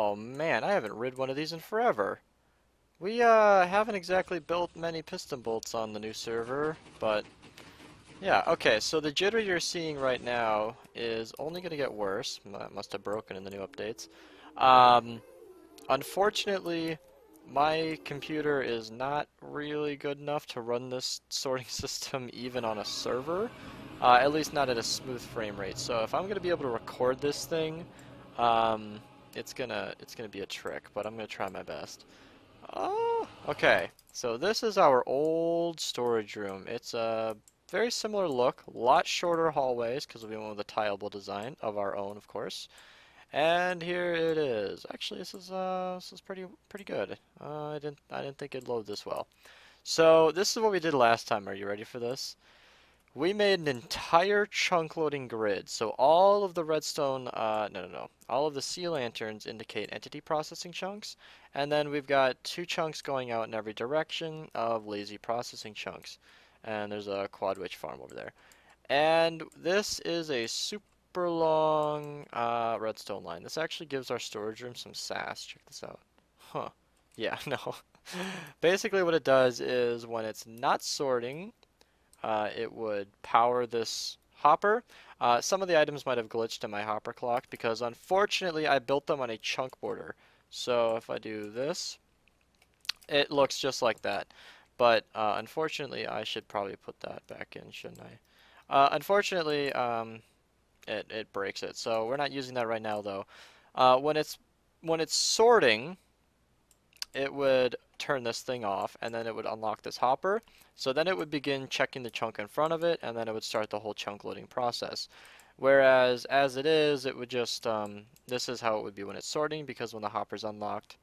Oh man, I haven't rid one of these in forever. We haven't exactly built many piston bolts on the new server, but yeah, okay, so the jitter you're seeing right now is only going to get worse. Must have broken in the new updates. Um, Unfortunately, my computer is not really good enough to run this sorting system even on a server, at least not at a smooth frame rate. So if I'm going to be able to record this thing, um, it's gonna be a trick, but I'm gonna try my best. Oh, okay. So this is our old storage room. It's a very similar look, a lot shorter hallways because we went with a tileable design of our own, of course. And here it is. Actually, this is pretty good. I didn't think it'd load this well. So this is what we did last time. Are you ready for this? We made an entire chunk loading grid. So all of the redstone, no. All of the sea lanterns indicate entity processing chunks. And then we've got two chunks going out in every direction of lazy processing chunks. And there's a quad witch farm over there. And this is a super long redstone line. This actually gives our storage room some sass. Check this out. Huh. Yeah, no. Basically what it does is when it's not sorting, it would power this hopper. Some of the items might have glitched in my hopper clock because unfortunately I built them on a chunk border. So if I do this, it looks just like that. But unfortunately I should probably put that back in, shouldn't I? Unfortunately, it breaks it. So we're not using that right now though. When it's sorting, it would turn this thing off and then it would unlock this hopper. So then it would begin checking the chunk in front of it and then it would start the whole chunk loading process. Whereas as it is, it would just, this is how it would be when it's sorting because when the hopper's unlocked,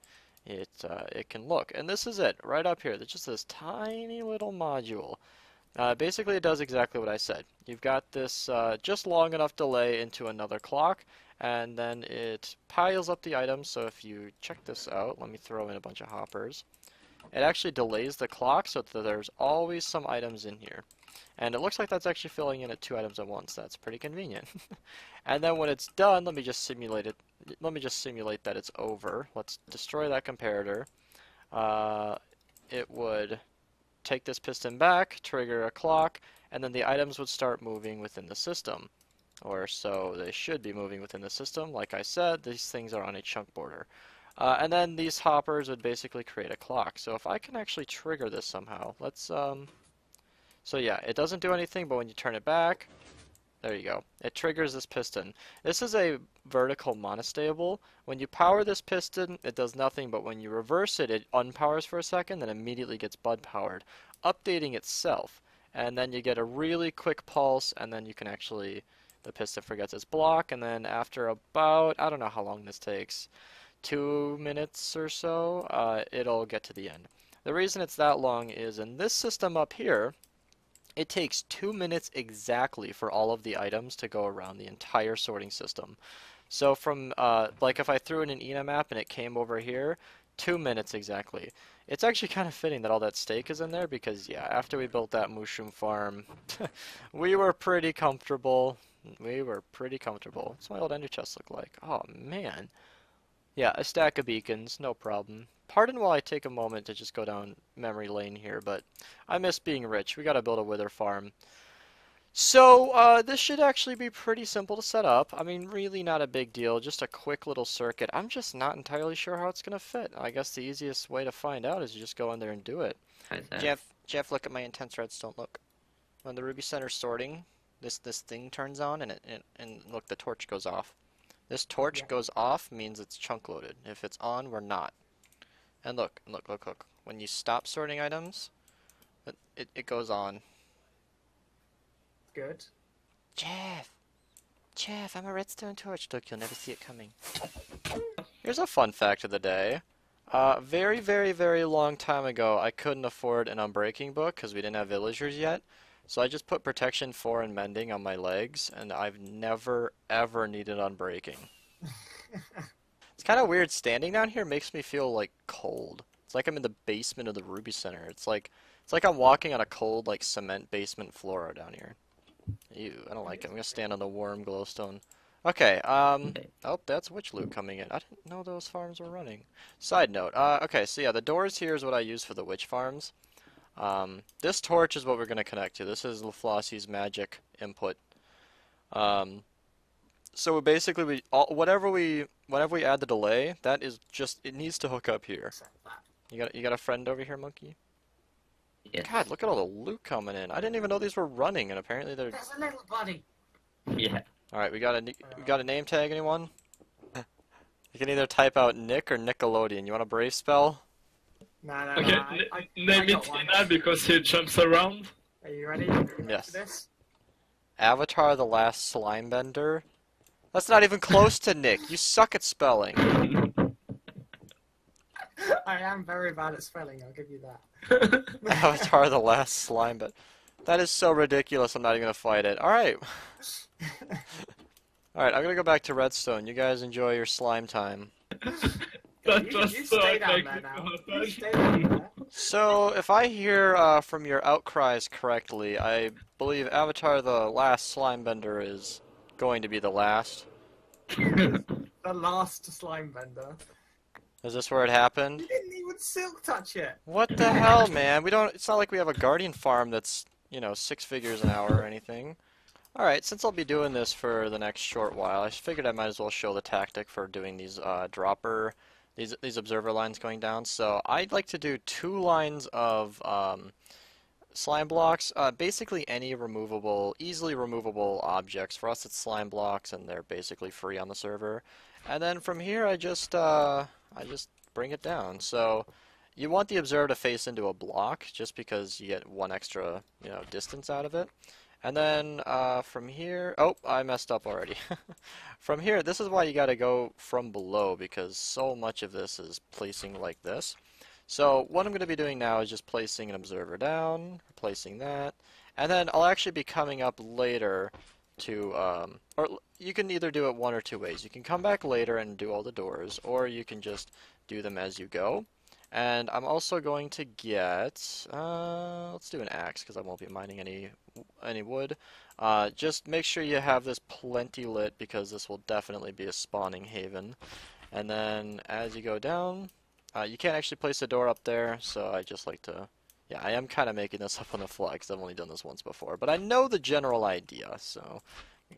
it can look. And this is it, right up here. There's just this tiny little module. Basically, it does exactly what I said. You've got this just long enough delay into another clock, and then it piles up the items. So if you check this out, let me throw in a bunch of hoppers. It actually delays the clock so that there's always some items in here. And it looks like that's actually filling in at two items at once. That's pretty convenient. And then when it's done, let me just simulate it. Let me just simulate that it's over. Let's destroy that comparator. It would take this piston back, trigger a clock, and then the items would start moving within the system. Or so they should be moving within the system. Like I said, these things are on a chunk border. And then these hoppers would basically create a clock. So if I can actually trigger this somehow, let's, so yeah, it doesn't do anything, but when you turn it back, there you go. It triggers this piston. This is a vertical monostable. When you power this piston, it does nothing, but when you reverse it, it unpowers for a second, then immediately gets bud powered, updating itself. And then you get a really quick pulse, and then you can actually, the piston forgets its block, and then after about, I don't know how long this takes, 2 minutes or so, it'll get to the end. The reason it's that long is in this system up here, it takes 2 minutes exactly for all of the items to go around the entire sorting system. So from, like if I threw in an ENA map and it came over here, 2 minutes exactly. It's actually kind of fitting that all that steak is in there because, yeah, after we built that mushroom farm, we were pretty comfortable. We were pretty comfortable. What's my old ender chest look like? Oh, man. Yeah, a stack of beacons, no problem. Pardon while I take a moment to just go down memory lane here, but I miss being rich. We gotta build a wither farm. So, this should actually be pretty simple to set up. I mean, really not a big deal, just a quick little circuit. I'm just not entirely sure how it's gonna fit. I guess the easiest way to find out is you just go in there and do it. Hi there. Jeff, look at my intense redstone, look. When the ruby center's sorting, this thing turns on and look, the torch goes off. This torch Yeah. goes off means it's chunk loaded. If it's on, we're not. And look. When you stop sorting items, it goes on. Good. Jeff! Jeff, I'm a redstone torch. Look, you'll never see it coming. Here's a fun fact of the day. Very long time ago, I couldn't afford an unbreaking book because we didn't have villagers yet. So I just put protection 4 and mending on my legs, and I've never ever needed unbreaking. It's kind of weird standing down here makes me feel like cold. It's like I'm in the basement of the Ruby Center. It's like I'm walking on a cold like cement basement floor down here. Ew, I don't like it. I'm gonna stand on the warm glowstone. Okay, oh, that's witch loot coming in. I didn't know those farms were running. Side note, okay, so yeah, the doors here is what I use for the witch farms. This torch is what we're going to connect to. This is LaFlossie's magic input. Um, so basically, whenever we add the delay, that is just, it needs to hook up here. You got a friend over here, monkey? Yes. God, look at all the loot coming in. I didn't even know these were running, and apparently they're. There's a little buddy. Yeah. All right, we got a name tag. Anyone? You can either type out Nick or Nickelodeon. You want a brave spell? No, Okay, name it Tina because he jumps around. Are you ready? Are you ready Yes. for this? Avatar: The Last Slimebender. That's not even close to Nick. You suck at spelling. I am very bad at spelling, I'll give you that. Avatar: The Last Slimebender. That is so ridiculous. I'm not even gonna fight it. All right. All right. I'm gonna go back to redstone. You guys enjoy your slime time. That you was so stay down there unlikely now. to You happen. stay down there. So, if I hear from your outcries correctly, I believe Avatar: The Last Slimebender is going to be the last. The last slime bender. Is this where it happened? You didn't even silk touch it. What the hell, man? We don't. It's not like we have a guardian farm that's, you know, 6 figures an hour or anything. All right, since I'll be doing this for the next short while, I figured I might as well show the tactic for doing these these observer lines going down. So I'd like to do 2 lines of slime blocks, basically any removable, easily removable objects. For us, it's slime blocks, and they're basically free on the server. And then from here, I just bring it down. So you want the observer to face into a block, just because you get 1 extra, you know, distance out of it. And then from here, oh, I messed up already. From here, this is why you got to go from below, because so much of this is placing like this. So what I'm going to be doing now is just placing an observer down, replacing that, and then I'll actually be coming up later to, or you can either do it 1 or 2 ways. You can come back later and do all the doors, or you can just do them as you go. And I'm also going to get, let's do an axe because I won't be mining any wood. Just make sure you have this plenty lit because this will definitely be a spawning haven. And then as you go down, you can't actually place a door up there, so I just like to, yeah, I am kind of making this up on the fly because I've only done this once before. But I know the general idea, so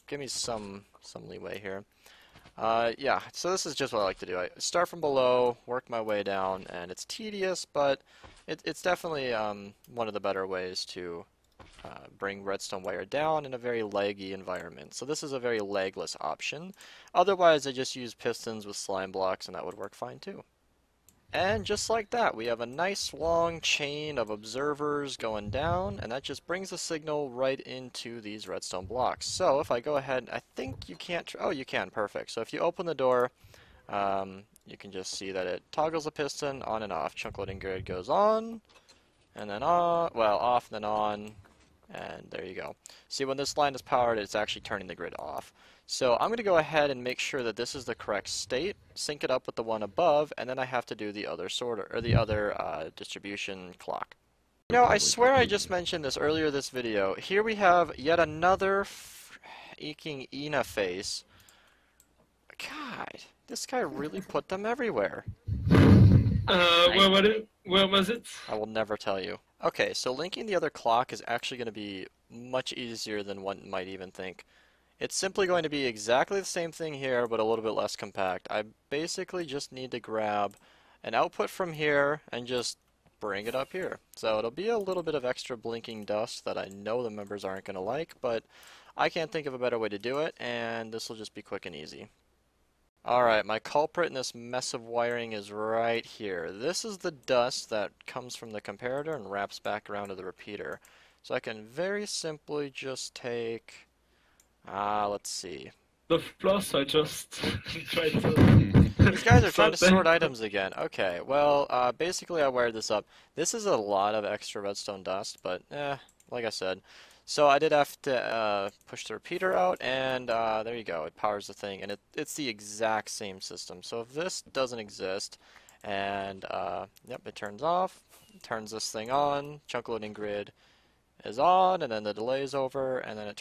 give me some leeway here. Yeah, so this is just what I like to do. I start from below, work my way down, and it's tedious, but it's definitely one of the better ways to bring redstone wire down in a very laggy environment. So this is a very lagless option. Otherwise, I just use pistons with slime blocks, and that would work fine too. And just like that, we have a nice long chain of observers going down, and that just brings the signal right into these redstone blocks. So if I go ahead, I think you can't, oh, you can, perfect. So if you open the door, you can just see that it toggles the piston on and off. Chunk loading grid goes on, and then on, well, off and then on, and there you go. See, when this line is powered, it's actually turning the grid off. So I'm going to go ahead and make sure that this is the correct state, sync it up with the one above, and then I have to do the other sorter, or the other distribution clock. You know, I swear I just mentioned this earlier this video. Here we have yet another freaking Ina face. God, this guy really put them everywhere. Where was it? I will never tell you. Okay, so linking the other clock is actually going to be much easier than one might even think. It's simply going to be exactly the same thing here, but a little bit less compact. I basically just need to grab an output from here and just bring it up here. So it'll be a little bit of extra blinking dust that I know the members aren't going to like, but I can't think of a better way to do it, and this will just be quick and easy. Alright, my culprit in this mess of wiring is right here. This is the dust that comes from the comparator and wraps back around to the repeater. So I can very simply just take... let's see. The floss I just tried to... These guys are trying to sort items again. Okay, well, basically I wired this up. This is a lot of extra redstone dust, but, like I said. So I did have to push the repeater out, and there you go. It powers the thing, and it's the exact same system. So if this doesn't exist, and, yep, it turns off, turns this thing on, chunk loading grid, is on, and then the delay is over, and then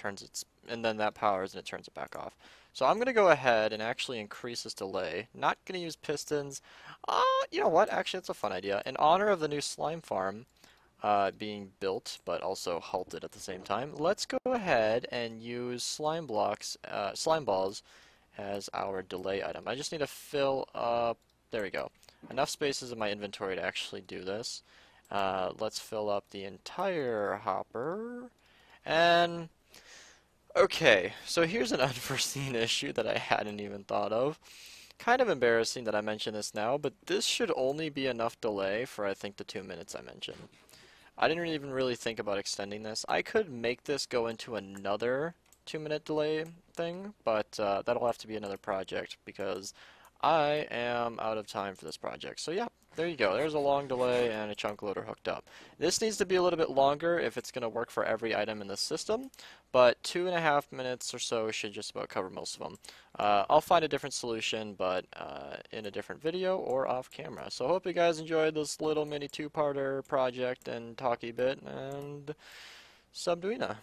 and then that powers and it turns it back off. So I'm gonna go ahead and actually increase this delay. Not gonna use pistons. You know what? Actually, that's a fun idea. In honor of the new slime farm being built, but also halted at the same time, let's go ahead and use slime balls as our delay item. I just need to fill up. There we go. Enough spaces in my inventory to actually do this. Let's fill up the entire hopper. And okay, so here's an unforeseen issue that I hadn't even thought of. Kind of embarrassing that I mention this now, but this should only be enough delay for I think the 2 minutes I mentioned. I didn't even really think about extending this. I could make this go into another 2 minute delay thing, but that'll have to be another project because I am out of time for this project. So yeah, there you go. There's a long delay and a chunk loader hooked up. This needs to be a little bit longer if it's going to work for every item in the system, but 2.5 minutes or so should just about cover most of them. I'll find a different solution, but in a different video or off camera. So I hope you guys enjoyed this little mini two-parter project and talky bit, and Subduina.